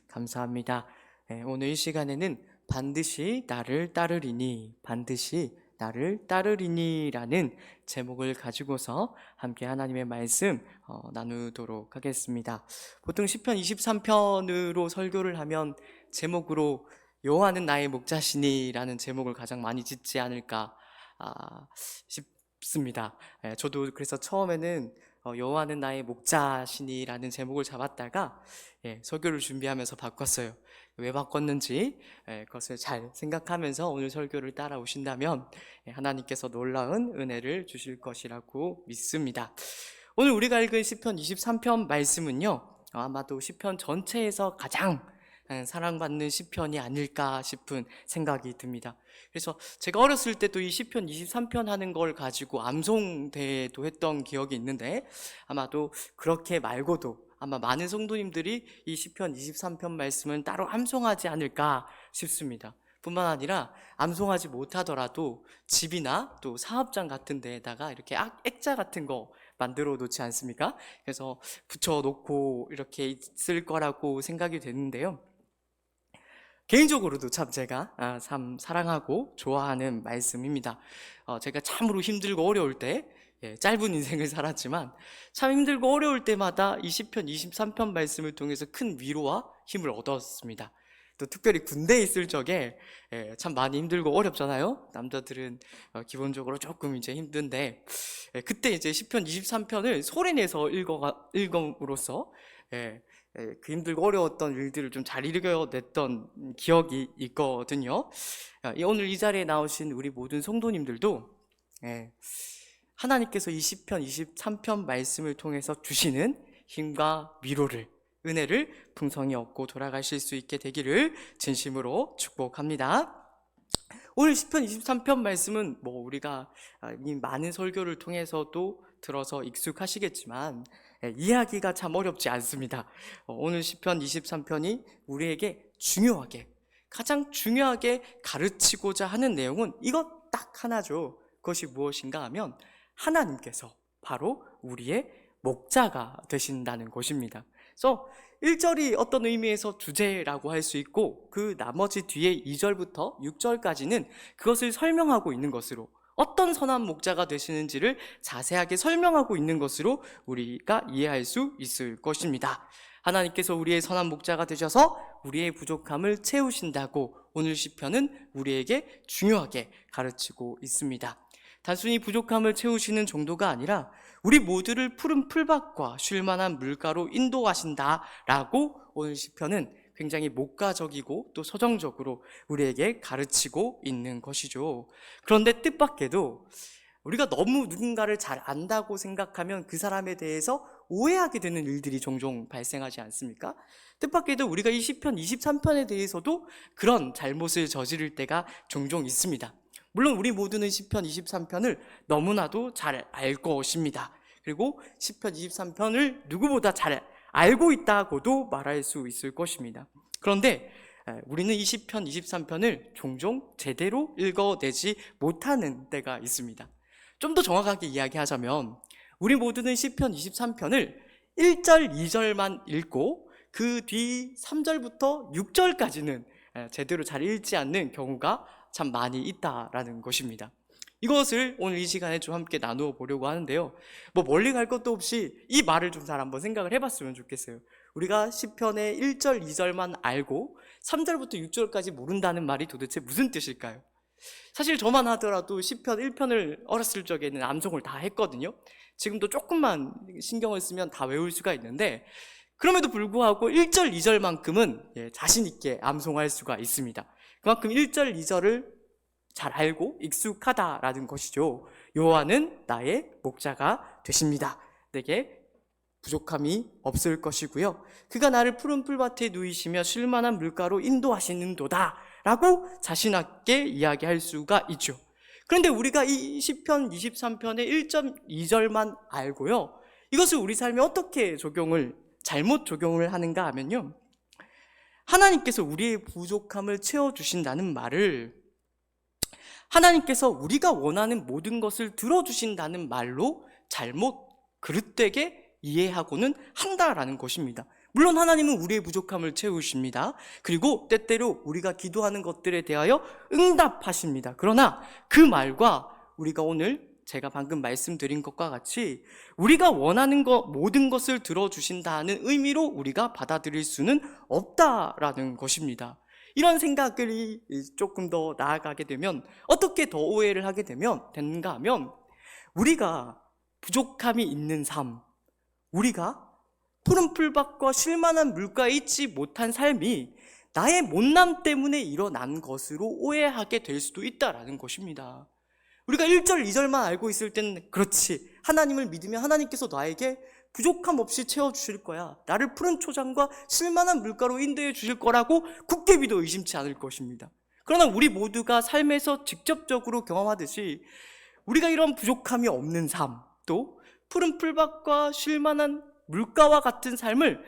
감사합니다. 오늘 이 시간에는 반드시 나를 따르리니 라는 제목을 가지고서 함께 하나님의 말씀 나누도록 하겠습니다. 보통 시편 23편으로 설교를 하면 제목으로 여호와는 나의 목자시니 라는 제목을 가장 많이 짓지 않을까 싶습니다. 저도 그래서 처음에는 여호와는 나의 목자시니라는 제목을 잡았다가 설교를 준비하면서 바꿨어요. 왜 바꿨는지 그것을 잘 생각하면서 오늘 설교를 따라오신다면 하나님께서 놀라운 은혜를 주실 것이라고 믿습니다. 오늘 우리가 읽은 시편 23편 말씀은요, 아마도 시편 전체에서 가장 사랑받는 시편이 아닐까 싶은 생각이 듭니다. 그래서 제가 어렸을 때도 이 시편 23편 하는 걸 가지고 암송대회도 했던 기억이 있는데, 아마도 그렇게 말고도 아마 많은 성도님들이 이 시편 23편 말씀은 따로 암송하지 않을까 싶습니다. 뿐만 아니라 암송하지 못하더라도 집이나 또 사업장 같은 데에다가 이렇게 액자 같은 거 만들어 놓지 않습니까? 그래서 붙여놓고 이렇게 있을 거라고 생각이 되는데요, 개인적으로도 참 제가 참 사랑하고 좋아하는 말씀입니다. 제가 참으로 힘들고 어려울 때, 짧은 인생을 살았지만 참 힘들고 어려울 때마다 이 시편 23편 말씀을 통해서 큰 위로와 힘을 얻었습니다. 또 특별히 군대에 있을 적에 참 많이 힘들고 어렵잖아요. 남자들은 기본적으로 조금 이제 힘든데, 그때 이제 시편 23편을 소리내서 읽음으로써 그 힘들고 어려웠던 일들을 좀 잘 이겨냈던 기억이 있거든요. 오늘 이 자리에 나오신 우리 모든 성도님들도 하나님께서 이 시편 23편 말씀을 통해서 주시는 힘과 위로를, 은혜를 풍성히 얻고 돌아가실 수 있게 되기를 진심으로 축복합니다. 오늘 시편 23편 말씀은 우리가 이미 많은 설교를 통해서도 들어서 익숙하시겠지만 이해하기가 참 어렵지 않습니다. 오늘 시편 23편이 우리에게 가장 중요하게 가르치고자 하는 내용은 이것 딱 하나죠. 그것이 무엇인가 하면 하나님께서 바로 우리의 목자가 되신다는 것입니다. 그래서 1절이 어떤 의미에서 주제라고 할 수 있고, 그 나머지 뒤에 2절부터 6절까지는 그것을 설명하고 있는 것으로, 어떤 선한 목자가 되시는지를 자세하게 설명하고 있는 것으로 우리가 이해할 수 있을 것입니다. 하나님께서 우리의 선한 목자가 되셔서 우리의 부족함을 채우신다고 오늘 시편은 우리에게 중요하게 가르치고 있습니다. 단순히 부족함을 채우시는 정도가 아니라 우리 모두를 푸른 풀밭과 쉴만한 물가로 인도하신다라고 오늘 시편은 굉장히 목가적이고 또 서정적으로 우리에게 가르치고 있는 것이죠. 그런데 뜻밖에도 우리가 너무 누군가를 잘 안다고 생각하면 그 사람에 대해서 오해하게 되는 일들이 종종 발생하지 않습니까? 뜻밖에도 우리가 이 시편 23편에 대해서도 그런 잘못을 저지를 때가 종종 있습니다. 물론 우리 모두는 시편 23편을 너무나도 잘 알 것입니다. 그리고 시편 23편을 누구보다 잘 알고 있다고도 말할 수 있을 것입니다. 그런데 우리는 이 시편 23편을 종종 제대로 읽어내지 못하는 때가 있습니다. 좀 더 정확하게 이야기하자면 우리 모두는 시편 23편을 1절, 2절만 읽고 그 뒤 3절부터 6절까지는 제대로 잘 읽지 않는 경우가 참 많이 있다라는 것입니다. 이것을 오늘 이 시간에 좀 함께 나누어 보려고 하는데요, 멀리 갈 것도 없이 이 말을 좀 잘 한번 생각을 해봤으면 좋겠어요. 우리가 시편의 1절, 2절만 알고 3절부터 6절까지 모른다는 말이 도대체 무슨 뜻일까요? 사실 저만 하더라도 시편 1편을 어렸을 적에는 암송을 다 했거든요. 지금도 조금만 신경을 쓰면 다 외울 수가 있는데, 그럼에도 불구하고 1절, 2절만큼은 자신 있게 암송할 수가 있습니다. 그만큼 1절, 2절을 잘 알고 익숙하다라는 것이죠. 여호와는 나의 목자가 되십니다. 내게 부족함이 없을 것이고요. 그가 나를 푸른 풀밭에 누이시며 쉴만한 물가로 인도하시는도다 라고 자신 있게 이야기할 수가 있죠. 그런데 우리가 이 시편 23편의 1.2절만 알고요, 이것을 우리 삶에 어떻게 잘못 적용을 하는가 하면요, 하나님께서 우리의 부족함을 채워주신다는 말을 하나님께서 우리가 원하는 모든 것을 들어주신다는 말로 잘못 그릇되게 이해하고는 한다라는 것입니다. 물론 하나님은 우리의 부족함을 채우십니다. 그리고 때때로 우리가 기도하는 것들에 대하여 응답하십니다. 그러나 그 말과 우리가 오늘 제가 방금 말씀드린 것과 같이 우리가 원하는 것 모든 것을 들어주신다는 의미로 우리가 받아들일 수는 없다라는 것입니다. 이런 생각들이 조금 더 나아가게 되면 어떻게 더 오해를 하게 되는가 하면 우리가 부족함이 있는 삶, 우리가 푸른 풀밭과 쉴만한 물가에 있지 못한 삶이 나의 못남 때문에 일어난 것으로 오해하게 될 수도 있다라는 것입니다. 우리가 1절, 2절만 알고 있을 때는 그렇지, 하나님을 믿으면 하나님께서 나에게 부족함 없이 채워주실 거야, 나를 푸른 초장과 쉴만한 물가로 인도해 주실 거라고 굳게 믿어 의심치 않을 것입니다. 그러나 우리 모두가 삶에서 직접적으로 경험하듯이 우리가 이런 부족함이 없는 삶, 또 푸른 풀밭과 쉴만한 물가와 같은 삶을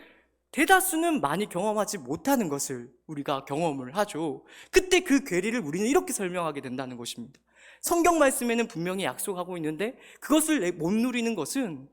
대다수는 많이 경험하지 못하는 것을 우리가 경험을 하죠. 그때 그 괴리를 우리는 이렇게 설명하게 된다는 것입니다. 성경 말씀에는 분명히 약속하고 있는데 그것을 못 누리는 것은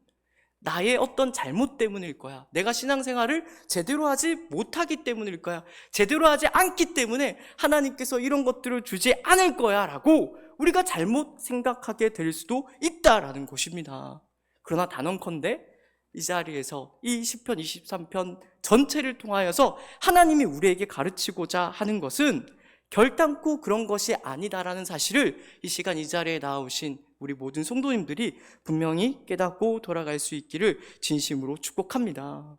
나의 어떤 잘못 때문일 거야. 내가 신앙생활을 제대로 하지 못하기 때문일 거야. 제대로 하지 않기 때문에 하나님께서 이런 것들을 주지 않을 거야 라고 우리가 잘못 생각하게 될 수도 있다라는 것입니다. 그러나 단언컨대 이 자리에서 이 시편 23편 전체를 통하여서 하나님이 우리에게 가르치고자 하는 것은 결단코 그런 것이 아니다라는 사실을 이 시간 이 자리에 나오신 우리 모든 성도님들이 분명히 깨닫고 돌아갈 수 있기를 진심으로 축복합니다.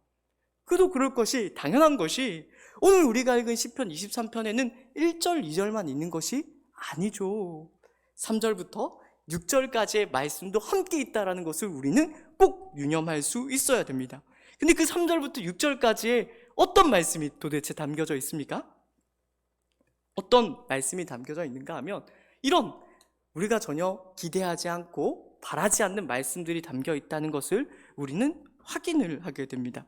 그도 그럴 것이 당연한 것이 오늘 우리가 읽은 시편 23편에는 1절, 2절만 있는 것이 아니죠. 3절부터 6절까지의 말씀도 함께 있다는 것을 우리는 꼭 유념할 수 있어야 됩니다. 근데 그 3절부터 6절까지의 어떤 말씀이 도대체 담겨져 있습니까? 어떤 말씀이 담겨져 있는가 하면 이런 우리가 전혀 기대하지 않고 바라지 않는 말씀들이 담겨 있다는 것을 우리는 확인을 하게 됩니다.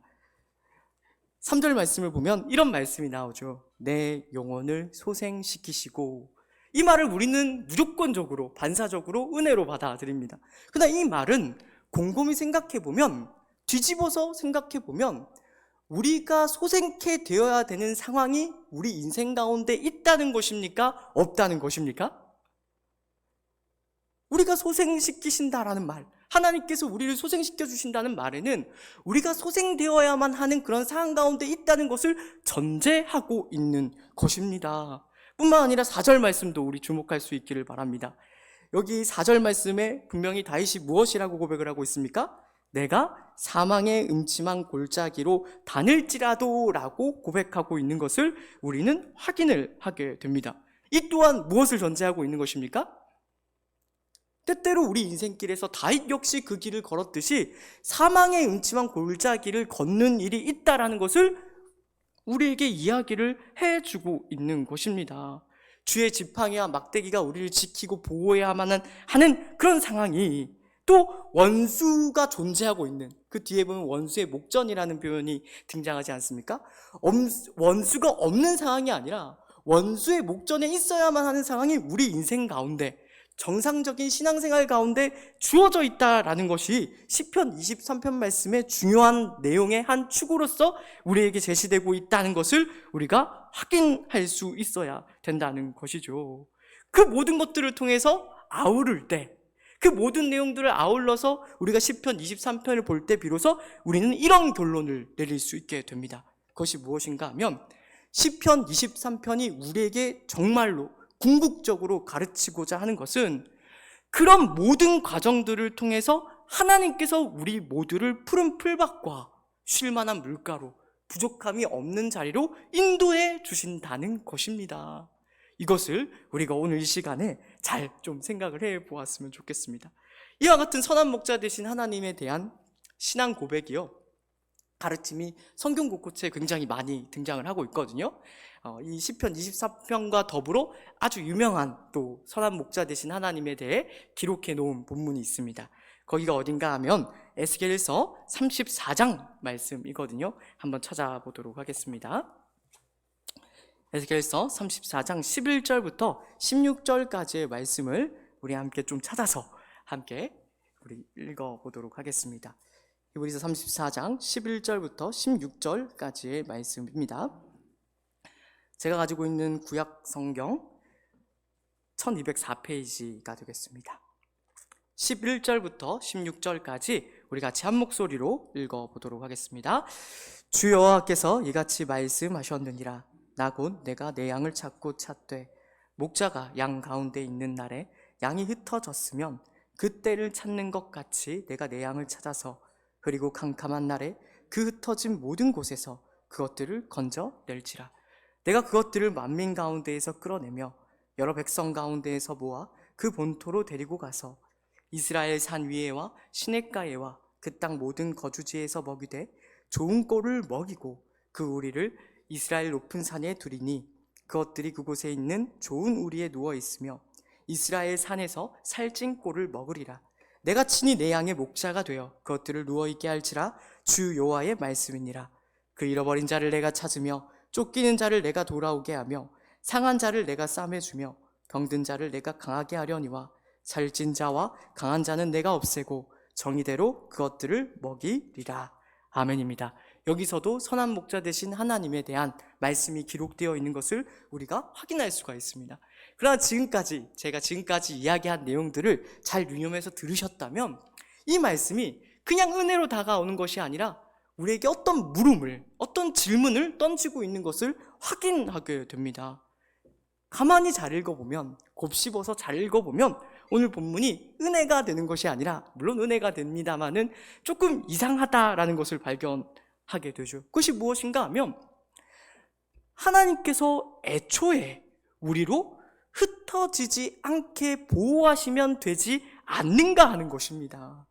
3절 말씀을 보면 이런 말씀이 나오죠. 내 영혼을 소생시키시고, 이 말을 우리는 무조건적으로 반사적으로 은혜로 받아들입니다. 그러나 이 말은 곰곰이 생각해보면, 뒤집어서 생각해보면 우리가 소생케 되어야 되는 상황이 우리 인생 가운데 있다는 것입니까? 없다는 것입니까? 우리가 소생시키신다라는 말, 하나님께서 우리를 소생시켜 주신다는 말에는 우리가 소생되어야만 하는 그런 상황 가운데 있다는 것을 전제하고 있는 것입니다. 뿐만 아니라 4절 말씀도 우리 주목할 수 있기를 바랍니다. 여기 4절 말씀에 분명히 다윗이 무엇이라고 고백을 하고 있습니까? 내가 사망의 음침한 골짜기로 다닐지라도 라고 고백하고 있는 것을 우리는 확인을 하게 됩니다. 이 또한 무엇을 전제하고 있는 것입니까? 때때로 우리 인생길에서 다윗 역시 그 길을 걸었듯이 사망의 음침한 골짜기를 걷는 일이 있다라는 것을 우리에게 이야기를 해주고 있는 것입니다. 주의 지팡이와 막대기가 우리를 지키고 보호해야만 하는 그런 상황이, 또 원수가 존재하고 있는, 그 뒤에 보면 원수의 목전이라는 표현이 등장하지 않습니까? 원수가 없는 상황이 아니라 원수의 목전에 있어야만 하는 상황이 우리 인생 가운데, 정상적인 신앙생활 가운데 주어져 있다라는 것이 시편 23편 말씀의 중요한 내용의 한 축으로서 우리에게 제시되고 있다는 것을 우리가 확인할 수 있어야 된다는 것이죠. 그 모든 것들을 통해서 아우를 때, 그 모든 내용들을 아울러서 우리가 시편 23편을 볼 때 비로소 우리는 이런 결론을 내릴 수 있게 됩니다. 그것이 무엇인가 하면 시편 23편이 우리에게 정말로 궁극적으로 가르치고자 하는 것은 그런 모든 과정들을 통해서 하나님께서 우리 모두를 푸른 풀밭과 쉴만한 물가로, 부족함이 없는 자리로 인도해 주신다는 것입니다. 이것을 우리가 오늘 이 시간에 잘 좀 생각을 해 보았으면 좋겠습니다. 이와 같은 선한 목자 되신 하나님에 대한 신앙 고백이요, 가르침이 성경 곳곳에 굉장히 많이 등장을 하고 있거든요. 이 시편 24편과 더불어 아주 유명한 또 선한 목자 되신 하나님에 대해 기록해 놓은 본문이 있습니다. 거기가 어딘가 하면 에스겔서 34장 말씀이거든요. 한번 찾아보도록 하겠습니다. 에스겔서 34장 11절부터 16절까지의 말씀을 우리 함께 좀 찾아서 함께 우리 읽어보도록 하겠습니다. 히브리서 34장 11절부터 16절까지의 말씀입니다. 제가 가지고 있는 구약 성경 1204페이지가 되겠습니다. 11절부터 16절까지 우리 같이 한 목소리로 읽어보도록 하겠습니다. 주 여호와께서 이같이 말씀하셨느니라. 나 곧 내가 내 양을 찾고 찾되 목자가 양 가운데 있는 날에 양이 흩어졌으면 그때를 찾는 것 같이 내가 내 양을 찾아서 그리고 캄캄한 날에 그 흩어진 모든 곳에서 그것들을 건져낼지라. 내가 그것들을 만민 가운데에서 끌어내며 여러 백성 가운데에서 모아 그 본토로 데리고 가서 이스라엘 산 위에와 시냇가에와 그 땅 모든 거주지에서 먹이되 좋은 꼴을 먹이고 그 우리를 이스라엘 높은 산에 두리니 그것들이 그곳에 있는 좋은 우리에 누워 있으며 이스라엘 산에서 살찐 꼴을 먹으리라. 내가 친히 내 양의 목자가 되어 그것들을 누워있게 할지라. 주 여호와의 말씀이니라. 그 잃어버린 자를 내가 찾으며 쫓기는 자를 내가 돌아오게 하며 상한 자를 내가 싸매주며 병든 자를 내가 강하게 하려니와 살찐 자와 강한 자는 내가 없애고 정의대로 그것들을 먹이리라. 아멘입니다. 여기서도 선한 목자 되신 하나님에 대한 말씀이 기록되어 있는 것을 우리가 확인할 수가 있습니다. 그러나 제가 지금까지 이야기한 내용들을 잘 유념해서 들으셨다면 이 말씀이 그냥 은혜로 다가오는 것이 아니라 우리에게 어떤 물음을, 어떤 질문을 던지고 있는 것을 확인하게 됩니다. 가만히 잘 읽어보면, 곱씹어서 잘 읽어보면 오늘 본문이 은혜가 되는 것이 아니라, 물론 은혜가 됩니다마는 조금 이상하다라는 것을 발견하게 되죠. 그것이 무엇인가 하면 하나님께서 애초에 우리로 흩어지지 않게 보호하시면 되지 않는가 하는 것입니다.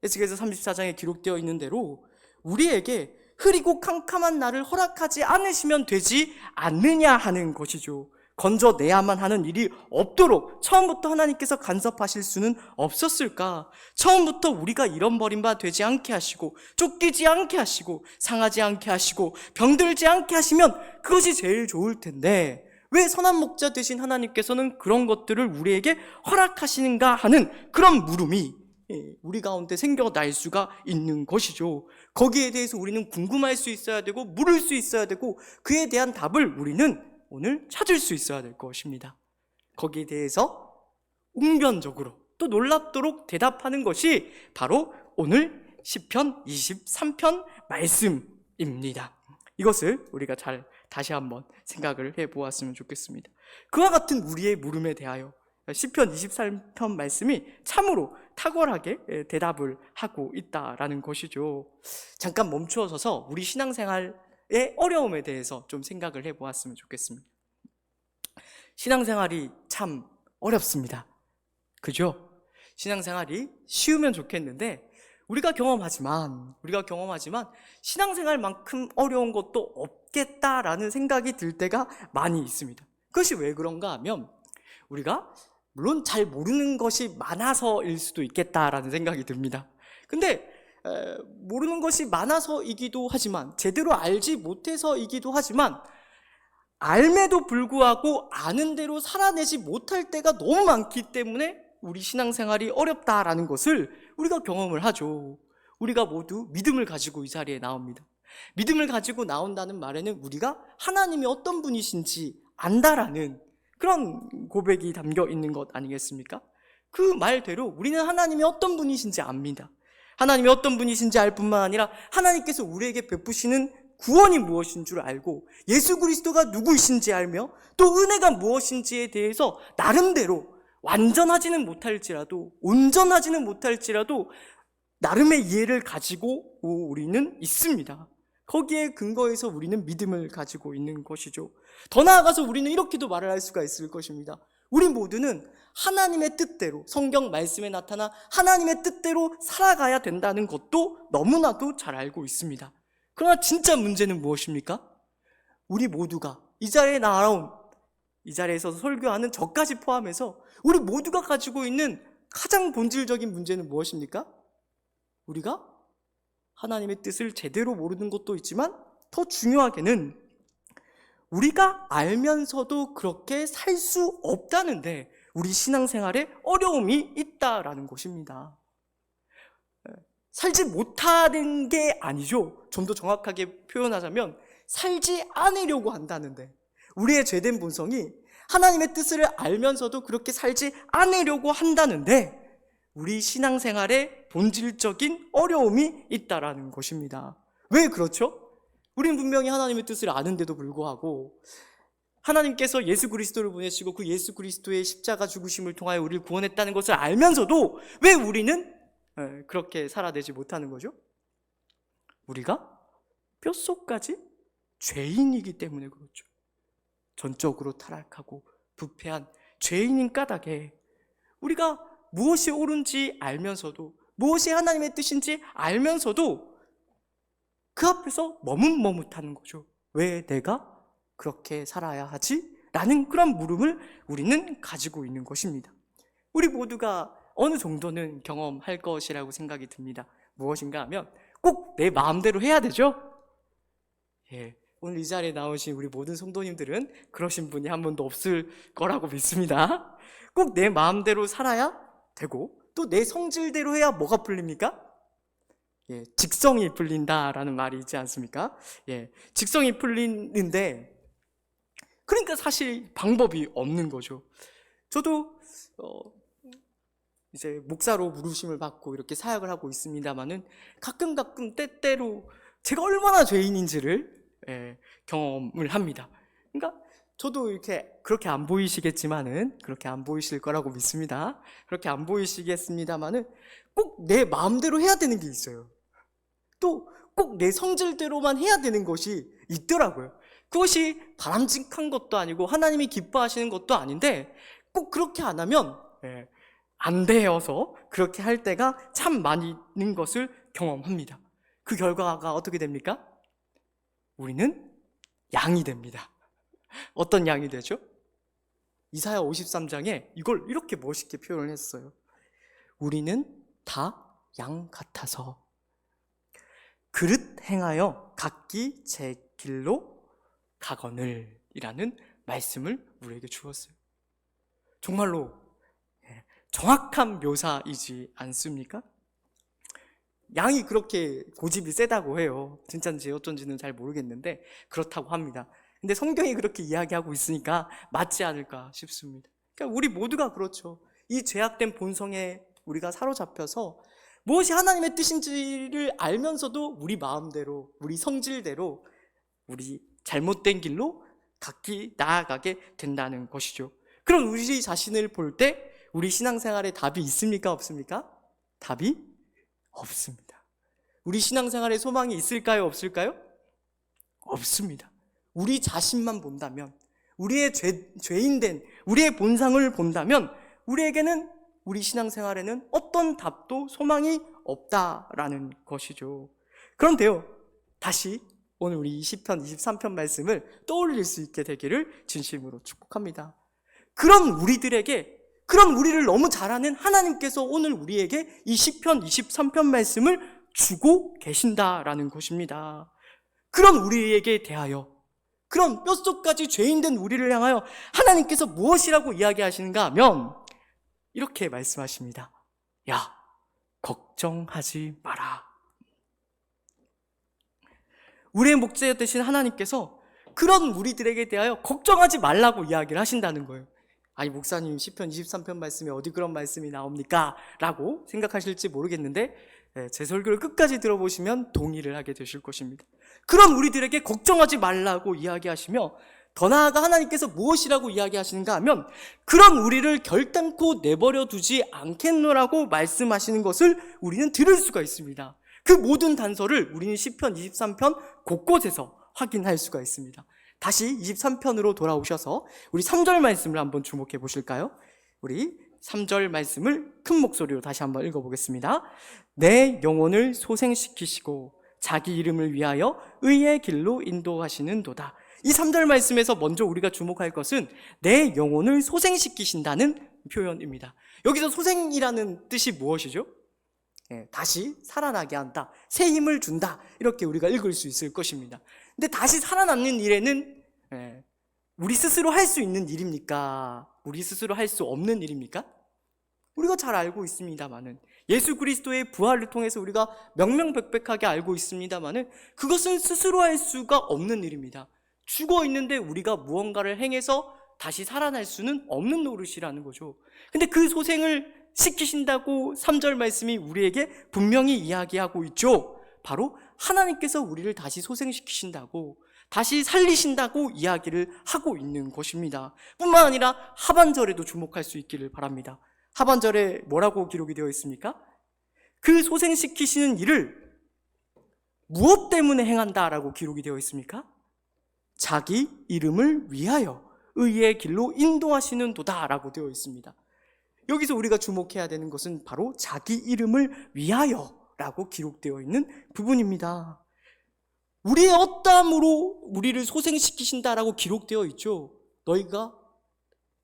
에스겔서 34장에 기록되어 있는 대로 우리에게 흐리고 캄캄한 날을 허락하지 않으시면 되지 않느냐 하는 것이죠. 건져내야만 하는 일이 없도록 처음부터 하나님께서 간섭하실 수는 없었을까? 처음부터 우리가 잃어버린 바 되지 않게 하시고 쫓기지 않게 하시고 상하지 않게 하시고 병들지 않게 하시면 그것이 제일 좋을 텐데 왜 선한 목자 되신 하나님께서는 그런 것들을 우리에게 허락하시는가 하는 그런 물음이 우리 가운데 생겨날 수가 있는 것이죠. 거기에 대해서 우리는 궁금할 수 있어야 되고 물을 수 있어야 되고 그에 대한 답을 우리는 오늘 찾을 수 있어야 될 것입니다. 거기에 대해서 웅변적으로 또 놀랍도록 대답하는 것이 바로 오늘 시편 23편 말씀입니다. 이것을 우리가 잘 다시 한번 생각을 해보았으면 좋겠습니다. 그와 같은 우리의 물음에 대하여 시편 23편 말씀이 참으로 탁월하게 대답을 하고 있다라는 것이죠. 잠깐 멈추어 서서 우리 신앙생활의 어려움에 대해서 좀 생각을 해보았으면 좋겠습니다. 신앙생활이 참 어렵습니다. 그죠? 신앙생활이 쉬우면 좋겠는데 우리가 경험하지만 신앙생활만큼 어려운 것도 없겠다라는 생각이 들 때가 많이 있습니다. 그것이 왜 그런가 하면 우리가 물론 잘 모르는 것이 많아서일 수도 있겠다라는 생각이 듭니다. 근데 모르는 것이 많아서이기도 하지만 제대로 알지 못해서이기도 하지만 알매도 불구하고 아는 대로 살아내지 못할 때가 너무 많기 때문에 우리 신앙생활이 어렵다라는 것을 우리가 경험을 하죠. 우리가 모두 믿음을 가지고 이 자리에 나옵니다. 믿음을 가지고 나온다는 말에는 우리가 하나님이 어떤 분이신지 안다라는 그런 고백이 담겨 있는 것 아니겠습니까? 그 말대로 우리는 하나님이 어떤 분이신지 압니다. 하나님이 어떤 분이신지 알 뿐만 아니라 하나님께서 우리에게 베푸시는 구원이 무엇인 줄 알고 예수 그리스도가 누구이신지 알며 또 은혜가 무엇인지에 대해서 나름대로 완전하지는 못할지라도 온전하지는 못할지라도 나름의 이해를 가지고 우리는 있습니다. 거기에 근거해서 우리는 믿음을 가지고 있는 것이죠. 더 나아가서 우리는 이렇게도 말을 할 수가 있을 것입니다. 우리 모두는 하나님의 뜻대로 성경 말씀에 나타나 하나님의 뜻대로 살아가야 된다는 것도 너무나도 잘 알고 있습니다. 그러나 진짜 문제는 무엇입니까? 우리 모두가 이 자리에 나아온 이 자리에서 설교하는 저까지 포함해서 우리 모두가 가지고 있는 가장 본질적인 문제는 무엇입니까? 우리가 하나님의 뜻을 제대로 모르는 것도 있지만 더 중요하게는 우리가 알면서도 그렇게 살 수 없다는데 우리 신앙생활에 어려움이 있다라는 것입니다. 살지 못하는 게 아니죠. 좀 더 정확하게 표현하자면 살지 않으려고 한다는데, 우리의 죄된 본성이 하나님의 뜻을 알면서도 그렇게 살지 않으려고 한다는데 우리 신앙생활에 본질적인 어려움이 있다라는 것입니다. 왜 그렇죠? 우리는 분명히 하나님의 뜻을 아는데도 불구하고 하나님께서 예수 그리스도를 보내시고 그 예수 그리스도의 십자가 죽으심을 통하여 우리를 구원했다는 것을 알면서도 왜 우리는 그렇게 살아내지 못하는 거죠? 우리가 뼛속까지 죄인이기 때문에 그렇죠. 전적으로 타락하고 부패한 죄인인 까닭에 우리가 무엇이 옳은지 알면서도, 무엇이 하나님의 뜻인지 알면서도 그 앞에서 머뭇머뭇하는 거죠. 왜 내가 그렇게 살아야 하지? 라는 그런 물음을 우리는 가지고 있는 것입니다. 우리 모두가 어느 정도는 경험할 것이라고 생각이 듭니다. 무엇인가 하면 꼭 내 마음대로 해야 되죠? 오늘 이 자리에 나오신 우리 모든 성도님들은 그러신 분이 한 분도 없을 거라고 믿습니다. 꼭 내 마음대로 살아야 되고 또 내 성질대로 해야 뭐가 풀립니까? 직성이 풀린다라는 말이 있지 않습니까? 직성이 풀리는데 그러니까 사실 방법이 없는 거죠. 저도 이제 목사로 부르심을 받고 이렇게 사역을 하고 있습니다만은 가끔 때때로 제가 얼마나 죄인인지를 경험을 합니다. 그러니까 저도 이렇게 그렇게 안 보이시겠지만은, 그렇게 안 보이실 거라고 믿습니다. 그렇게 안 보이시겠습니다만은 꼭 내 마음대로 해야 되는 게 있어요. 또 꼭 내 성질대로만 해야 되는 것이 있더라고요. 그것이 바람직한 것도 아니고 하나님이 기뻐하시는 것도 아닌데 꼭 그렇게 안 하면 안 되어서 그렇게 할 때가 참 많이 있는 것을 경험합니다. 그 결과가 어떻게 됩니까? 우리는 양이 됩니다. 어떤 양이 되죠? 이사야 53장에 이걸 이렇게 멋있게 표현을 했어요. 우리는 다 양 같아서 그릇 행하여 각기 제 길로 가거늘 이라는 말씀을 우리에게 주었어요. 정말로 정확한 묘사이지 않습니까? 양이 그렇게 고집이 세다고 해요. 진짜인지 어쩐지는 잘 모르겠는데 그렇다고 합니다. 근데 성경이 그렇게 이야기하고 있으니까 맞지 않을까 싶습니다. 그러니까 우리 모두가 그렇죠. 이 죄악된 본성에 우리가 사로잡혀서 무엇이 하나님의 뜻인지를 알면서도 우리 마음대로, 우리 성질대로, 우리 잘못된 길로 각기 나아가게 된다는 것이죠. 그럼 우리 자신을 볼 때 우리 신앙생활에 답이 있습니까? 없습니까? 답이 없습니다. 우리 신앙생활에 소망이 있을까요? 없을까요? 없습니다. 우리 자신만 본다면, 우리의 죄인된 우리의 본성을 본다면 우리에게는, 우리 신앙생활에는 어떤 답도 소망이 없다라는 것이죠. 그런데요, 다시 오늘 우리 시편 23편 말씀을 떠올릴 수 있게 되기를 진심으로 축복합니다. 그런 우리를 너무 잘 아는 하나님께서 오늘 우리에게 이 시편 23편 말씀을 주고 계신다라는 것입니다. 그런 우리에게 대하여, 그런 뼛속까지 죄인된 우리를 향하여 하나님께서 무엇이라고 이야기하시는가 하면 이렇게 말씀하십니다. 야, 걱정하지 마라. 우리의 목자 되신 하나님께서 그런 우리들에게 대하여 걱정하지 말라고 이야기를 하신다는 거예요. 아니, 목사님 시편 23편 말씀에 어디 그런 말씀이 나옵니까? 라고 생각하실지 모르겠는데 제 설교를 끝까지 들어보시면 동의를 하게 되실 것입니다. 그런 우리들에게 걱정하지 말라고 이야기하시며, 더 나아가 하나님께서 무엇이라고 이야기하시는가 하면 그런 우리를 결단코 내버려 두지 않겠노라고 말씀하시는 것을 우리는 들을 수가 있습니다. 그 모든 단서를 우리는 시편 23편 곳곳에서 확인할 수가 있습니다. 다시 23편으로 돌아오셔서 우리 3절 말씀을 한번 주목해 보실까요? 우리 3절 말씀을 큰 목소리로 다시 한번 읽어보겠습니다. 내 영혼을 소생시키시고 자기 이름을 위하여 의의 길로 인도하시는도다. 이 3절 말씀에서 먼저 우리가 주목할 것은 내 영혼을 소생시키신다는 표현입니다. 여기서 소생이라는 뜻이 무엇이죠? 다시 살아나게 한다, 새 힘을 준다, 이렇게 우리가 읽을 수 있을 것입니다. 근데 다시 살아나는 일에는 우리 스스로 할 수 있는 일입니까? 우리 스스로 할 수 없는 일입니까? 우리가 잘 알고 있습니다만은 예수 그리스도의 부활을 통해서 우리가 명명백백하게 알고 있습니다만은 그것은 스스로 할 수가 없는 일입니다. 죽어 있는데 우리가 무언가를 행해서 다시 살아날 수는 없는 노릇이라는 거죠. 근데 그 소생을 시키신다고 3절 말씀이 우리에게 분명히 이야기하고 있죠. 바로 하나님께서 우리를 다시 소생시키신다고, 다시 살리신다고 이야기를 하고 있는 것입니다. 뿐만 아니라 하반절에도 주목할 수 있기를 바랍니다. 하반절에 뭐라고 기록이 되어 있습니까? 그 소생시키시는 일을 무엇 때문에 행한다라고 기록이 되어 있습니까? 자기 이름을 위하여 의의 길로 인도하시는 도다라고 되어 있습니다. 여기서 우리가 주목해야 되는 것은 바로 자기 이름을 위하여라고 기록되어 있는 부분입니다. 우리의 어떠함으로 우리를 소생시키신다라고 기록되어 있죠. 너희가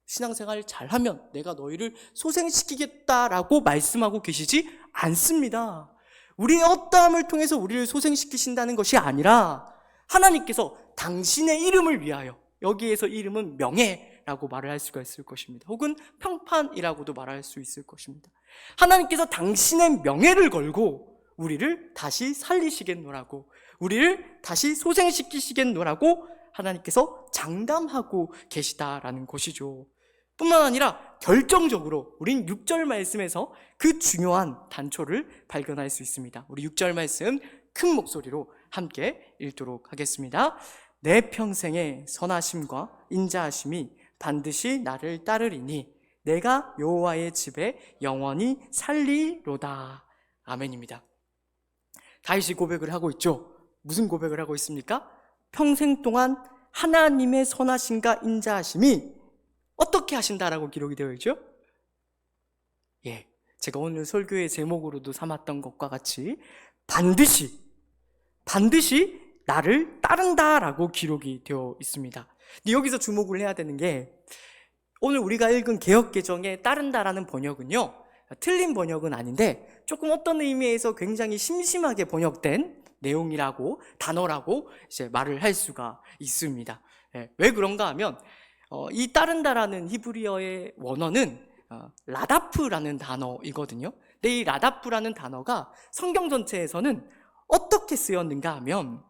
신앙생활 잘하면 내가 너희를 소생시키겠다라고 말씀하고 계시지 않습니다. 우리의 어떠함을 통해서 우리를 소생시키신다는 것이 아니라 하나님께서 당신의 이름을 위하여, 여기에서 이름은 명예라고 말을 할 수가 있을 것입니다. 혹은 평판이라고도 말할 수 있을 것입니다. 하나님께서 당신의 명예를 걸고 우리를 다시 살리시겠노라고, 우리를 다시 소생시키시겠노라고 하나님께서 장담하고 계시다라는 것이죠. 뿐만 아니라 결정적으로 우린 6절 말씀에서 그 중요한 단초를 발견할 수 있습니다. 우리 6절 말씀 큰 목소리로 함께 읽도록 하겠습니다. 내 평생의 선하심과 인자하심이 반드시 나를 따르리니 내가 여호와의 집에 영원히 살리로다. 아멘입니다. 다윗이 고백을 하고 있죠. 무슨 고백을 하고 있습니까? 평생 동안 하나님의 선하심과 인자하심이 어떻게 하신다라고 기록이 되어 있죠? 제가 오늘 설교의 제목으로도 삼았던 것과 같이 반드시 나를 따른다라고 기록이 되어 있습니다. 근데 여기서 주목을 해야 되는 게, 오늘 우리가 읽은 개역개정에 따른다라는 번역은요, 틀린 번역은 아닌데 조금 어떤 의미에서 굉장히 심심하게 번역된 내용이라고, 단어라고 이제 말을 할 수가 있습니다. 왜 그런가 하면 이 따른다라는 히브리어의 원어는 라다프라는 단어이거든요. 근데 이 라다프라는 단어가 성경 전체에서는 어떻게 쓰였는가 하면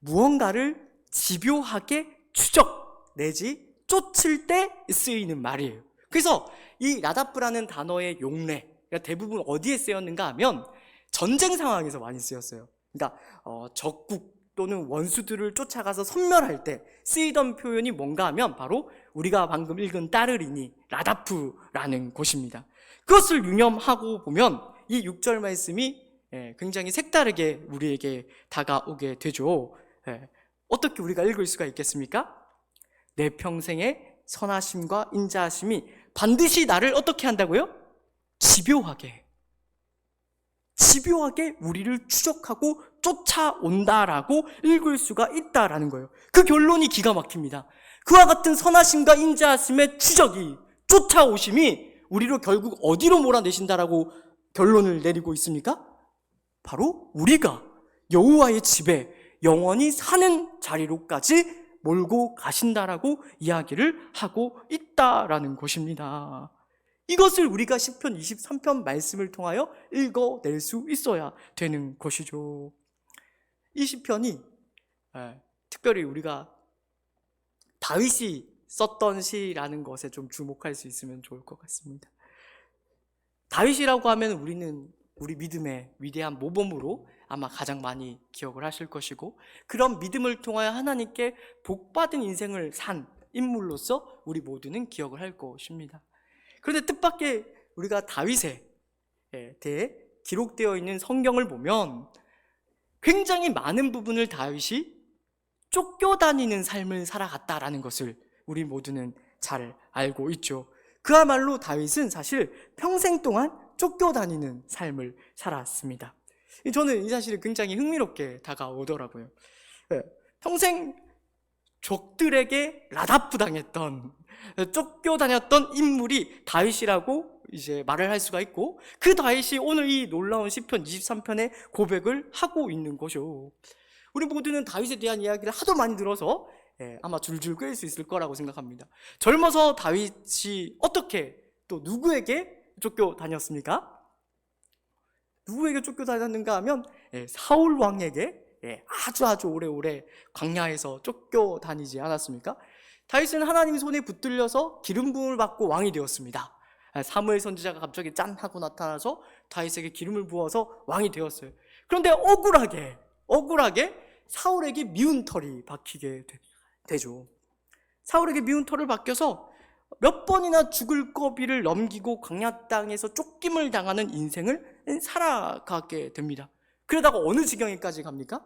무언가를 집요하게 추적 내지 쫓을 때 쓰이는 말이에요. 그래서 이 라다프라는 단어의 용례, 그러니까 대부분 어디에 쓰였는가 하면 전쟁 상황에서 많이 쓰였어요. 그러니까 적국 또는 원수들을 쫓아가서 섬멸할 때 쓰이던 표현이 뭔가 하면 바로 우리가 방금 읽은 따르리니 라다프라는 곳입니다. 그것을 유념하고 보면 이 6절 말씀이 굉장히 색다르게 우리에게 다가오게 되죠. 어떻게 우리가 읽을 수가 있겠습니까? 내 평생의 선하심과 인자하심이 반드시 나를 어떻게 한다고요? 집요하게 우리를 추적하고 쫓아온다라고 읽을 수가 있다라는 거예요. 그 결론이 기가 막힙니다. 그와 같은 선하심과 인자하심의 추적이, 쫓아오심이 우리를 결국 어디로 몰아내신다라고 결론을 내리고 있습니까? 바로 우리가 여호와의 집에 영원히 사는 자리로까지 몰고 가신다라고 이야기를 하고 있다라는 것입니다. 이것을 우리가 시편 23편 말씀을 통하여 읽어낼 수 있어야 되는 것이죠. 이 시편이 특별히 우리가 다윗이 썼던 시라는 것에 좀 주목할 수 있으면 좋을 것 같습니다. 다윗이라고 하면 우리는 우리 믿음의 위대한 모범으로 아마 가장 많이 기억을 하실 것이고, 그런 믿음을 통하여 하나님께 복받은 인생을 산 인물로서 우리 모두는 기억을 할 것입니다. 그런데 뜻밖의 우리가 다윗에 대해 기록되어 있는 성경을 보면 굉장히 많은 부분을 다윗이 쫓겨다니는 삶을 살아갔다라는 것을 우리 모두는 잘 알고 있죠. 그야말로 다윗은 사실 평생 동안 쫓겨다니는 삶을 살았습니다. 저는 이 사실이 굉장히 흥미롭게 다가오더라고요. 평생 적들에게 라다프 당했던, 쫓겨다녔던 인물이 다윗이라고 이제 말을 할 수가 있고, 그 다윗이 오늘 이 놀라운 시편 23편의 고백을 하고 있는 거죠. 우리 모두는 다윗에 대한 이야기를 하도 많이 들어서 아마 줄줄 끌 수 있을 거라고 생각합니다. 젊어서 다윗이 어떻게 또 누구에게 쫓겨다녔습니까? 누구에게 쫓겨다녔는가 하면 사울 왕에게 아주 오래오래 광야에서 쫓겨다니지 않았습니까? 다윗은 하나님 손에 붙들려서 기름 부음을 받고 왕이 되었습니다. 사무엘 선지자가 갑자기 짠 하고 나타나서 다윗에게 기름을 부어서 왕이 되었어요. 그런데 억울하게 사울에게 미운 털이 박히게 되죠. 사울에게 미운 털을 박혀서 몇 번이나 죽을 고비를 넘기고 광야 땅에서 쫓김을 당하는 인생을 살아가게 됩니다. 그러다가 어느 지경에까지 갑니까?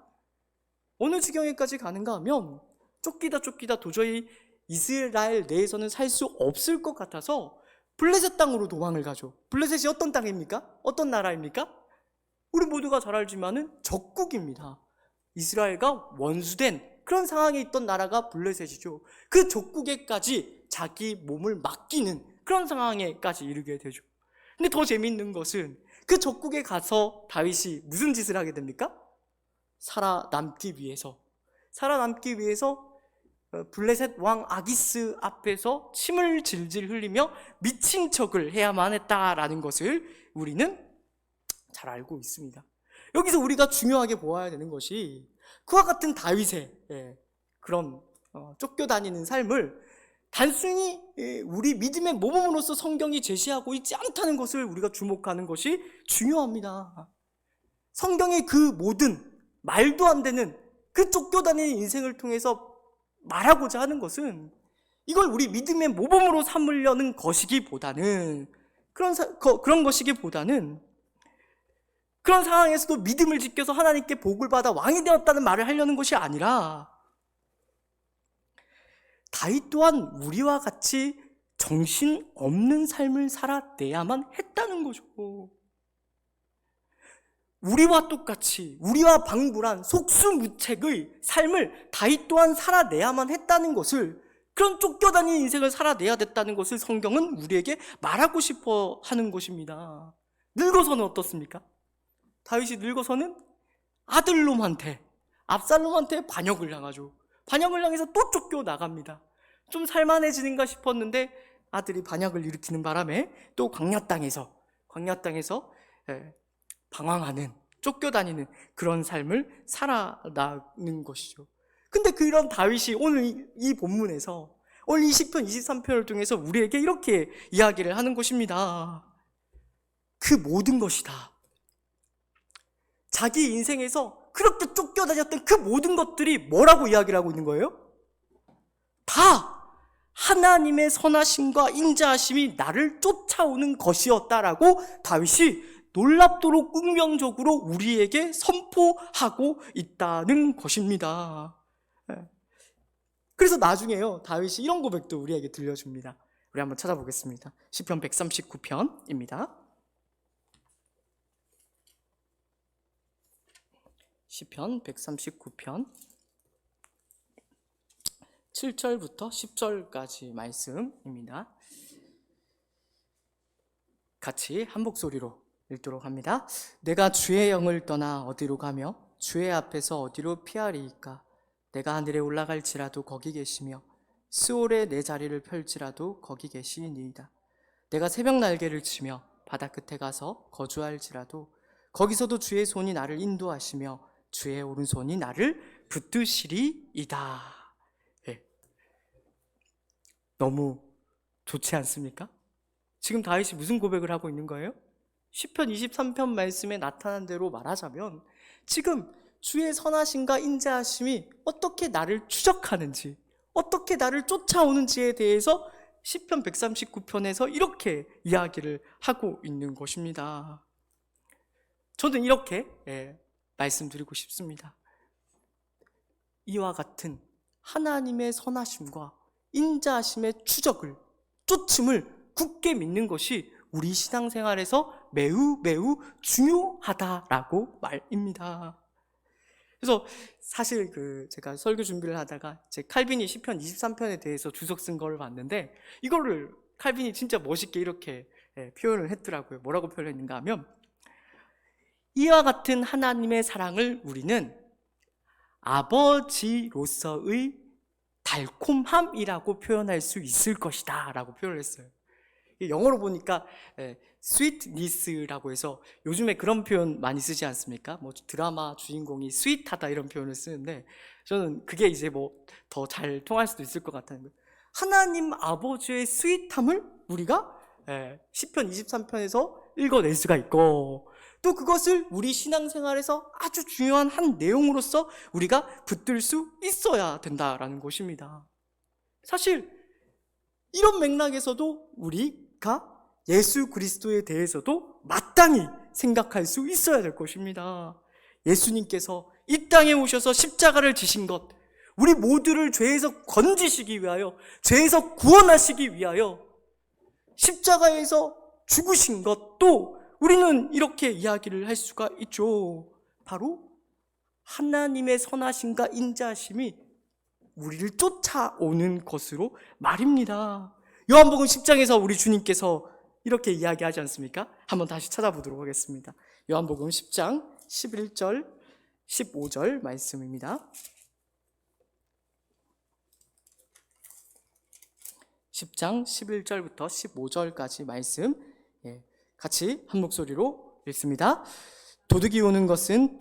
어느 지경에까지 가는가 하면 쫓기다 도저히 이스라엘 내에서는 살 수 없을 것 같아서 블레셋 땅으로 도망을 가죠. 블레셋이 어떤 땅입니까? 어떤 나라입니까? 우리 모두가 잘 알지만은 적국입니다. 이스라엘과 원수된 그런 상황에 있던 나라가 블레셋이죠. 그 적국에까지 자기 몸을 맡기는 그런 상황에까지 이르게 되죠. 근데 더 재밌는 것은 그 적국에 가서 다윗이 무슨 짓을 하게 됩니까? 살아남기 위해서 블레셋 왕 아기스 앞에서 침을 질질 흘리며 미친 척을 해야만 했다라는 것을 우리는 잘 알고 있습니다. 여기서 우리가 중요하게 보아야 되는 것이 그와 같은 다윗의 그런 쫓겨다니는 삶을 단순히 우리 믿음의 모범으로서 성경이 제시하고 있지 않다는 것을 우리가 주목하는 것이 중요합니다. 성경의 그 모든 말도 안 되는 그 쫓겨다니는 인생을 통해서 말하고자 하는 것은 이걸 우리 믿음의 모범으로 삼으려는 것이기보다는 그런 것이기보다는 그런 상황에서도 믿음을 지켜서 하나님께 복을 받아 왕이 되었다는 말을 하려는 것이 아니라 다윗 또한 우리와 같이 정신없는 삶을 살아내야만 했다는 거죠. 우리와 똑같이 우리와 방불한 속수무책의 삶을 다윗 또한 살아내야만 했다는 것을, 그런 쫓겨다니는 인생을 살아내야 됐다는 것을 성경은 우리에게 말하고 싶어 하는 것입니다. 늙어서는 어떻습니까? 다윗이 늙어서는 아들놈한테, 압살롬한테 반역을 당하죠. 반역을 당해서 또 쫓겨나갑니다. 좀 살만해지는가 싶었는데 아들이 반역을 일으키는 바람에 또 광야 땅에서 방황하는, 쫓겨다니는 그런 삶을 살아가는 것이죠. 근데 그런 다윗이 오늘 이 본문에서, 오늘 이 시편 23편을 통해서 우리에게 이렇게 이야기를 하는 것입니다. 그 모든 것이 다, 자기 인생에서 그렇게 쫓겨다녔던 그 모든 것들이 뭐라고 이야기를 하고 있는 거예요? 다 하나님의 선하심과 인자하심이 나를 쫓아오는 것이었다라고 다윗이 놀랍도록 운명적으로 우리에게 선포하고 있다는 것입니다. 그래서 나중에요, 다윗이 이런 고백도 우리에게 들려줍니다. 우리 한번 찾아보겠습니다. 시편 139편입니다. 시편 139편 7절부터 10절까지 말씀입니다. 같이 한 목소리로 읽도록 합니다. 내가 주의 영을 떠나 어디로 가며 주의 앞에서 어디로 피하리이까? 내가 하늘에 올라갈지라도 거기 계시며 스올에 내 자리를 펼지라도 거기 계시니이다. 내가 새벽 날개를 치며 바다 끝에 가서 거주할지라도 거기서도 주의 손이 나를 인도하시며 주의 오른손이 나를 붙드시리이다. 너무 좋지 않습니까? 지금 다윗이 무슨 고백을 하고 있는 거예요? 시편 23편 말씀에 나타난 대로 말하자면 지금 주의 선하심과 인자하심이 어떻게 나를 추적하는지, 어떻게 나를 쫓아오는지에 대해서 시편 139편에서 이렇게 이야기를 하고 있는 것입니다. 저는 이렇게 말씀드리고 싶습니다. 이와 같은 하나님의 선하심과 인자하심의 추적을, 쫓음을 굳게 믿는 것이 우리 신앙생활에서 매우 중요하다라고 말입니다. 그래서 사실 제가 설교 준비를 하다가 제 칼빈이 시편 23편에 대해서 주석 쓴 걸 봤는데 이거를 칼빈이 진짜 멋있게 이렇게 표현을 했더라고요. 뭐라고 표현했는가 하면, 이와 같은 하나님의 사랑을 우리는 아버지로서의 달콤함이라고 표현할 수 있을 것이다 라고 표현을 했어요. 영어로 보니까 sweetness라고 해서 요즘에 그런 표현 많이 쓰지 않습니까? 뭐 드라마 주인공이 스윗하다 이런 표현을 쓰는데 저는 그게 이제 뭐 더 잘 통할 수도 있을 것 같다는 거예요. 하나님 아버지의 스윗함을 우리가 시편 23편에서 읽어낼 수가 있고 또 그것을 우리 신앙생활에서 아주 중요한 한 내용으로서 우리가 붙들 수 있어야 된다라는 것입니다. 사실 이런 맥락에서도 우리가 예수 그리스도에 대해서도 마땅히 생각할 수 있어야 될 것입니다. 예수님께서 이 땅에 오셔서 십자가를 지신 것, 우리 모두를 죄에서 건지시기 위하여, 죄에서 구원하시기 위하여 십자가에서 죽으신 것도 우리는 이렇게 이야기를 할 수가 있죠. 바로 하나님의 선하심과 인자하심이 우리를 쫓아오는 것으로 말입니다. 요한복음 10장에서 우리 주님께서 이렇게 이야기하지 않습니까? 한번 다시 찾아보도록 하겠습니다. 요한복음 10장 11절 15절 말씀입니다. 10장 11절부터 15절까지 말씀 같이 한 목소리로 읽습니다. 도둑이 오는 것은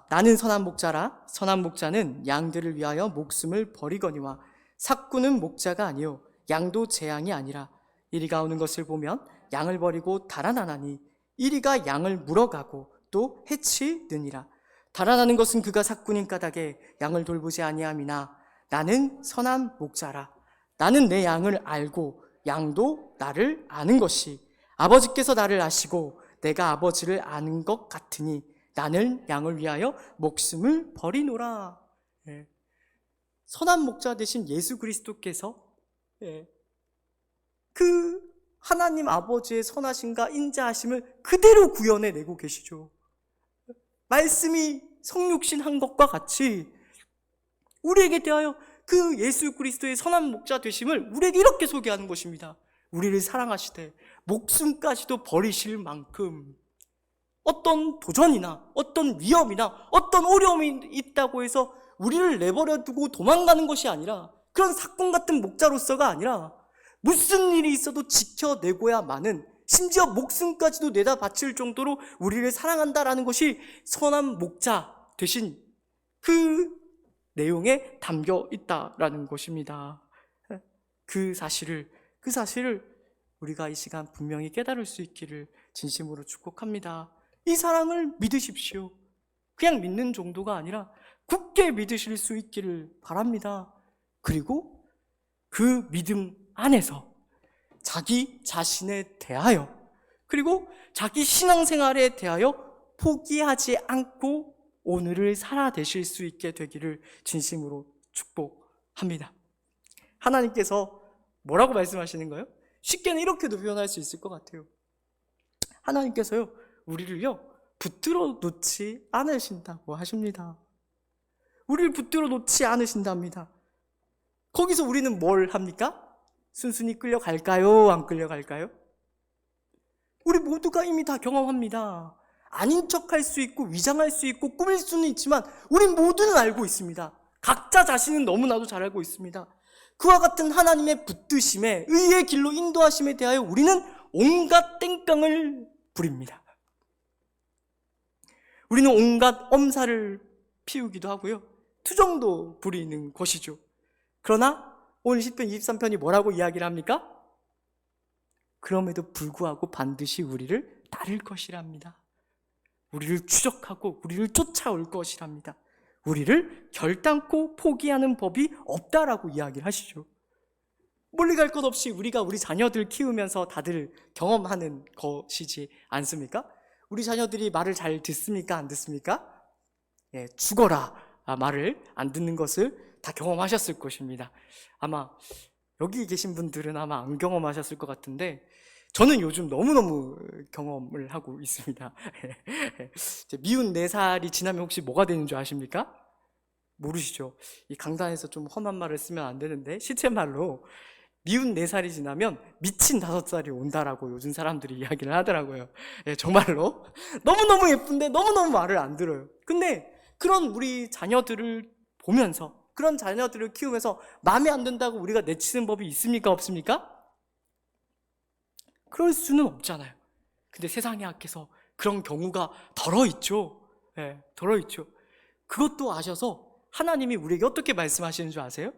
나는 선한 목자라. 선한 목자는 양들을 위하여 목숨을 버리거니와 삭구는 목자가 아니요 양도 제 양이 아니라 이리가 오는 것을 보면 양을 버리고 달아나나니 이리가 양을 물어가고 또 해치느니라. 달아나는 것은 그가 삭구인 까닭에 양을 돌보지 아니함이나 나는 선한 목자라. 나는 내 양을 알고 양도 나를 아는 것이 아버지께서 나를 아시고 내가 아버지를 아는 것 같으니 나는 양을 위하여 목숨을 버리노라. 선한 목자 되신 예수 그리스도께서 그 하나님 아버지의 선하심과 인자하심을 그대로 구현해내고 계시죠. 말씀이 성육신 한 것과 같이 우리에게 대하여 그 예수 그리스도의 선한 목자 되심을 우리에게 이렇게 소개하는 것입니다. 우리를 사랑하시되 목숨까지도 버리실 만큼 어떤 도전이나 어떤 위험이나 어떤 어려움이 있다고 해서 우리를 내버려 두고 도망가는 것이 아니라 그런 사건 같은 목자로서가 아니라 무슨 일이 있어도 지켜내고야만은 심지어 목숨까지도 내다 바칠 정도로 우리를 사랑한다라는 것이 선한 목자 되신 그 내용에 담겨 있다라는 것입니다. 그 사실을 우리가 이 시간 분명히 깨달을 수 있기를 진심으로 축복합니다. 이 사랑을 믿으십시오. 그냥 믿는 정도가 아니라 굳게 믿으실 수 있기를 바랍니다. 그리고 그 믿음 안에서 자기 자신에 대하여 그리고 자기 신앙생활에 대하여 포기하지 않고 오늘을 살아내실 수 있게 되기를 진심으로 축복합니다. 하나님께서 뭐라고 말씀하시는 거예요? 쉽게는 이렇게도 표현할 수 있을 것 같아요. 하나님께서요 우리를요 붙들어 놓지 않으신다고 하십니다. 우리를 붙들어 놓지 않으신답니다. 거기서 우리는 뭘 합니까? 순순히 끌려갈까요? 안 끌려갈까요? 우리 모두가 이미 다 경험합니다. 아닌 척할 수 있고 위장할 수 있고 꾸밀 수는 있지만 우리 모두는 알고 있습니다. 각자 자신은 너무나도 잘 알고 있습니다. 그와 같은 하나님의 붙드심에 의의 길로 인도하심에 대하여 우리는 온갖 땡깡을 부립니다. 우리는 온갖 엄살을 피우기도 하고요. 투정도 부리는 것이죠. 그러나 오늘 시편 23편이 뭐라고 이야기를 합니까? 그럼에도 불구하고 반드시 우리를 따를 것이랍니다. 우리를 추적하고 우리를 쫓아올 것이랍니다. 우리를 결단코 포기하는 법이 없다라고 이야기를 하시죠. 멀리 갈 것 없이 우리가 우리 자녀들 키우면서 다들 경험하는 것이지 않습니까? 우리 자녀들이 말을 잘 듣습니까? 안 듣습니까? 죽어라 말을 안 듣는 것을 다 경험하셨을 것입니다. 아마 여기 계신 분들은 아마 안 경험하셨을 것 같은데 저는 요즘 너무너무 경험을 하고 있습니다. 미운 4살이 지나면 혹시 뭐가 되는 줄 아십니까? 모르시죠? 이 강단에서 좀 험한 말을 쓰면 안 되는데 시체말로 미운 4살이 지나면 미친 5살이 온다라고 요즘 사람들이 이야기를 하더라고요. 정말로 너무너무 예쁜데 너무너무 말을 안 들어요. 근데 그런 우리 자녀들을 보면서 그런 자녀들을 키우면서 마음에 안 든다고 우리가 내치는 법이 있습니까? 없습니까? 그럴 수는 없잖아요. 근데 세상에 악해서 그런 경우가 덜어 있죠. 예, 덜어 있죠. 그것도 아셔서 하나님이 우리에게 어떻게 말씀하시는 줄 아세요?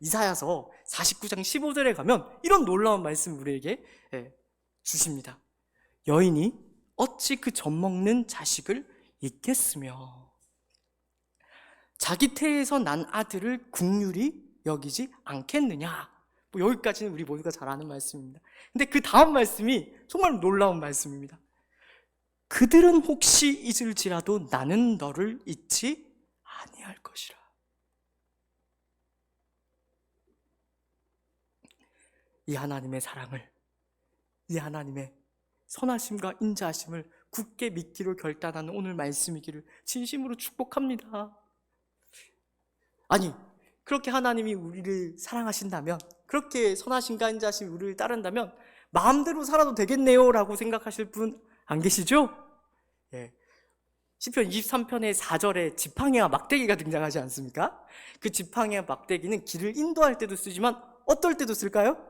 이사야서 49장 15절에 가면 이런 놀라운 말씀 우리에게 주십니다. 여인이 어찌 그 젖먹는 자식을 잊겠으며 자기 태에서 난 아들을 긍휼히 여기지 않겠느냐. 뭐 여기까지는 우리 모두가 잘 아는 말씀입니다. 근데 그 다음 말씀이 정말 놀라운 말씀입니다. 그들은 혹시 잊을지라도 나는 너를 잊지 아니할 것이라. 이 하나님의 사랑을, 이 하나님의 선하심과 인자하심을 굳게 믿기로 결단하는 오늘 말씀이기를 진심으로 축복합니다. 아니, 그렇게 하나님이 우리를 사랑하신다면, 그렇게 선하심과 인자하심이 우리를 따른다면 마음대로 살아도 되겠네요 라고 생각하실 분 안 계시죠? 예. 시편 23편의 4절에 지팡이와 막대기가 등장하지 않습니까? 그 지팡이와 막대기는 길을 인도할 때도 쓰지만 어떨 때도 쓸까요?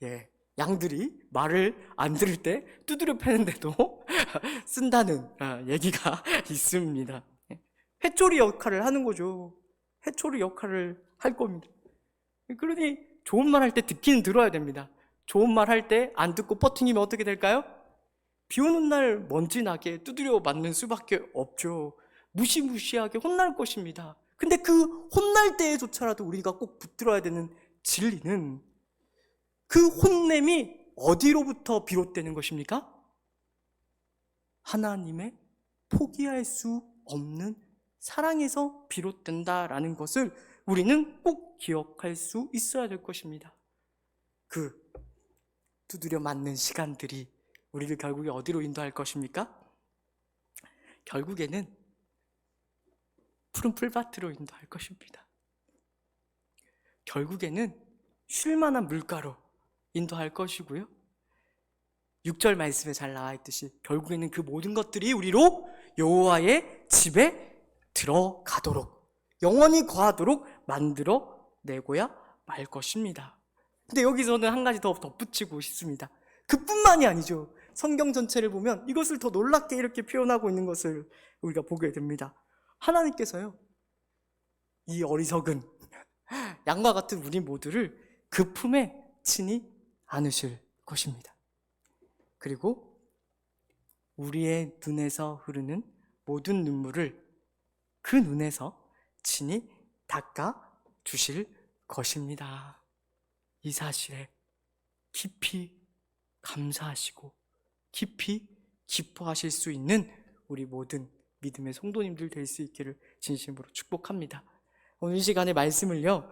예, 양들이 말을 안 들을 때 두드려 패는데도 쓴다는 얘기가 있습니다. 회초리 역할을 하는 거죠. 회초리 역할을 할 겁니다. 그러니 좋은 말 할 때 듣기는 들어야 됩니다. 좋은 말 할 때 안 듣고 버팅이면 어떻게 될까요? 비 오는 날 먼지 나게 두드려 맞는 수밖에 없죠. 무시무시하게 혼날 것입니다. 근데 그 혼날 때에조차라도 우리가 꼭 붙들어야 되는 진리는 그 혼냄이 어디로부터 비롯되는 것입니까? 하나님의 포기할 수 없는 사랑에서 비롯된다라는 것을 우리는 꼭 기억할 수 있어야 될 것입니다. 그 두드려 맞는 시간들이 우리를 결국에 어디로 인도할 것입니까? 결국에는 푸른 풀밭으로 인도할 것입니다. 결국에는 쉴만한 물가로 인도할 것이고요. 6절 말씀에 잘 나와 있듯이 결국에는 그 모든 것들이 우리로 여호와의 집에 들어가도록 영원히 거하도록 만들어 내고야 말 것입니다. 근데 여기서는 한 가지 더 덧붙이고 싶습니다. 그뿐만이 아니죠. 성경 전체를 보면 이것을 더 놀랍게 이렇게 표현하고 있는 것을 우리가 보게 됩니다. 하나님께서요, 이 어리석은 양과 같은 우리 모두를 그 품에 친히 안으실 것입니다. 그리고 우리의 눈에서 흐르는 모든 눈물을 그 눈에서 친히 닦아 주실 것입니다. 이 사실에 깊이 감사하시고 깊이 기뻐하실 수 있는 우리 모든 믿음의 성도님들 될 수 있기를 진심으로 축복합니다. 오늘 이 시간에 말씀을요,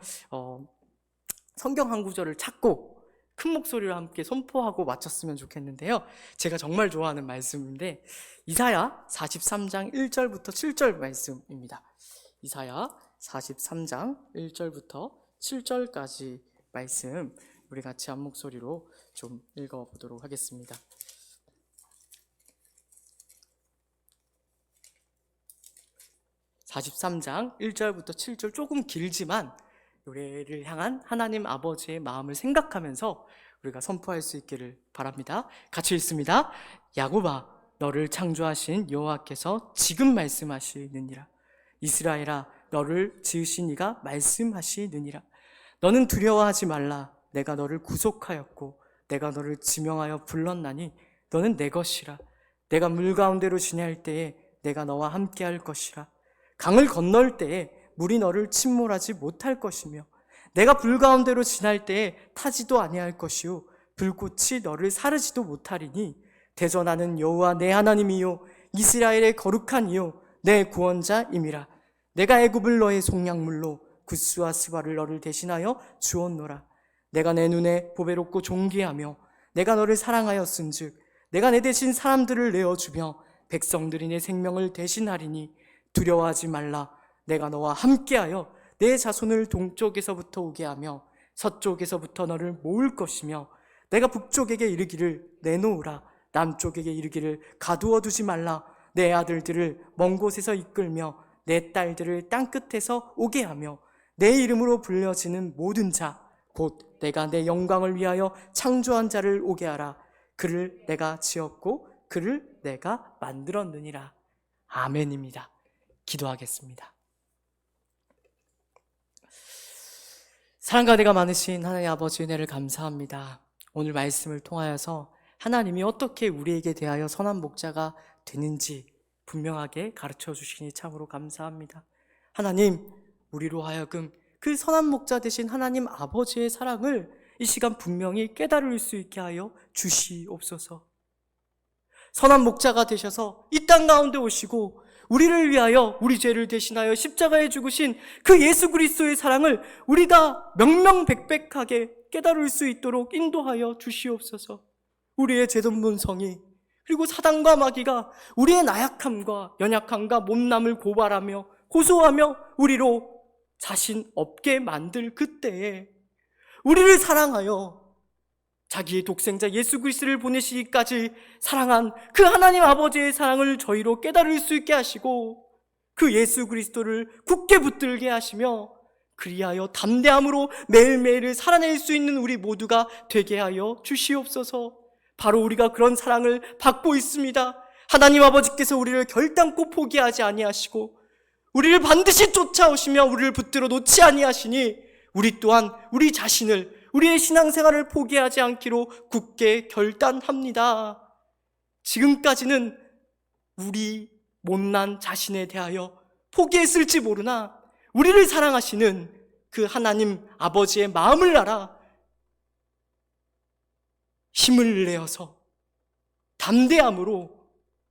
성경 한 구절을 찾고 큰 목소리로 함께 선포하고 마쳤으면 좋겠는데요. 제가 정말 좋아하는 말씀인데 이사야 43장 1절부터 7절 말씀입니다. 이사야 43장 1절부터 7절까지 말씀 우리 같이 한 목소리로 좀 읽어보도록 하겠습니다. (43장) 1절부터 7절 조금 길지만 우리를 향한 하나님 아버지의 마음을 생각하면서 우리가 선포할 수 있기를 바랍니다. 같이 읽습니다. 야곱아, 너를 창조하신 여호와께서 지금 말씀하시느니라. 이스라엘아, 너를 지으신 이가 말씀하시느니라. 너는 두려워하지 말라. 내가 너를 구속하였고 내가 너를 지명하여 불렀나니 너는 내 것이라. 내가 물 가운데로 지날 때에 내가 너와 함께 할 것이라. 강을 건널 때에 물이 너를 침몰하지 못할 것이며 내가 불 가운데로 지날 때에 타지도 아니할 것이요 불꽃이 너를 사르지도 못하리니 대전하는 여호와 내 하나님이요 이스라엘의 거룩한 이요 내 구원자임이라. 내가 애굽을 너의 속량물로 구스와 스바를 너를 대신하여 주었노라. 내가 내 눈에 보배롭고 존귀하며 내가 너를 사랑하였은즉 내가 내 대신 사람들을 내어주며 백성들이 내 생명을 대신하리니 두려워하지 말라. 내가 너와 함께하여 내 자손을 동쪽에서부터 오게 하며 서쪽에서부터 너를 모을 것이며 내가 북쪽에게 이르기를 내놓으라. 남쪽에게 이르기를 가두어 두지 말라. 내 아들들을 먼 곳에서 이끌며 내 딸들을 땅끝에서 오게 하며 내 이름으로 불려지는 모든 자 곧 내가 내 영광을 위하여 창조한 자를 오게 하라. 그를 내가 지었고 그를 내가 만들었느니라. 아멘입니다. 기도하겠습니다. 사랑과 은혜가 많으신 하나님 아버지 은혜를 감사합니다. 오늘 말씀을 통하여서 하나님이 어떻게 우리에게 대하여 선한 목자가 되는지 분명하게 가르쳐 주시니 참으로 감사합니다. 하나님, 우리로 하여금 그 선한 목자 되신 하나님 아버지의 사랑을 이 시간 분명히 깨달을 수 있게 하여 주시옵소서. 선한 목자가 되셔서 이 땅 가운데 오시고 우리를 위하여 우리 죄를 대신하여 십자가에 죽으신 그 예수 그리스도의 사랑을 우리 다 명명백백하게 깨달을 수 있도록 인도하여 주시옵소서. 우리의 죄돈문성이 그리고 사단과 마귀가 우리의 나약함과 연약함과 못남을 고발하며 고소하며 우리로 자신 없게 만들 그때에 우리를 사랑하여 자기의 독생자 예수 그리스도를 보내시기까지 사랑한 그 하나님 아버지의 사랑을 저희로 깨달을 수 있게 하시고 그 예수 그리스도를 굳게 붙들게 하시며 그리하여 담대함으로 매일매일을 살아낼 수 있는 우리 모두가 되게 하여 주시옵소서. 바로 우리가 그런 사랑을 받고 있습니다. 하나님 아버지께서 우리를 결단코 포기하지 아니하시고 우리를 반드시 쫓아오시며 우리를 붙들어 놓지 아니하시니 우리 또한 우리 자신을 우리의 신앙생활을 포기하지 않기로 굳게 결단합니다. 지금까지는 우리 못난 자신에 대하여 포기했을지 모르나 우리를 사랑하시는 그 하나님 아버지의 마음을 알아 힘을 내어서 담대함으로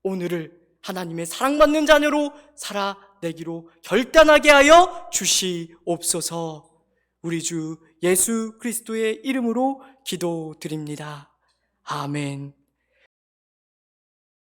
오늘을 하나님의 사랑받는 자녀로 살아내기로 결단하게 하여 주시옵소서. 우리 주 예수 그리스도의 이름으로 기도드립니다. 아멘.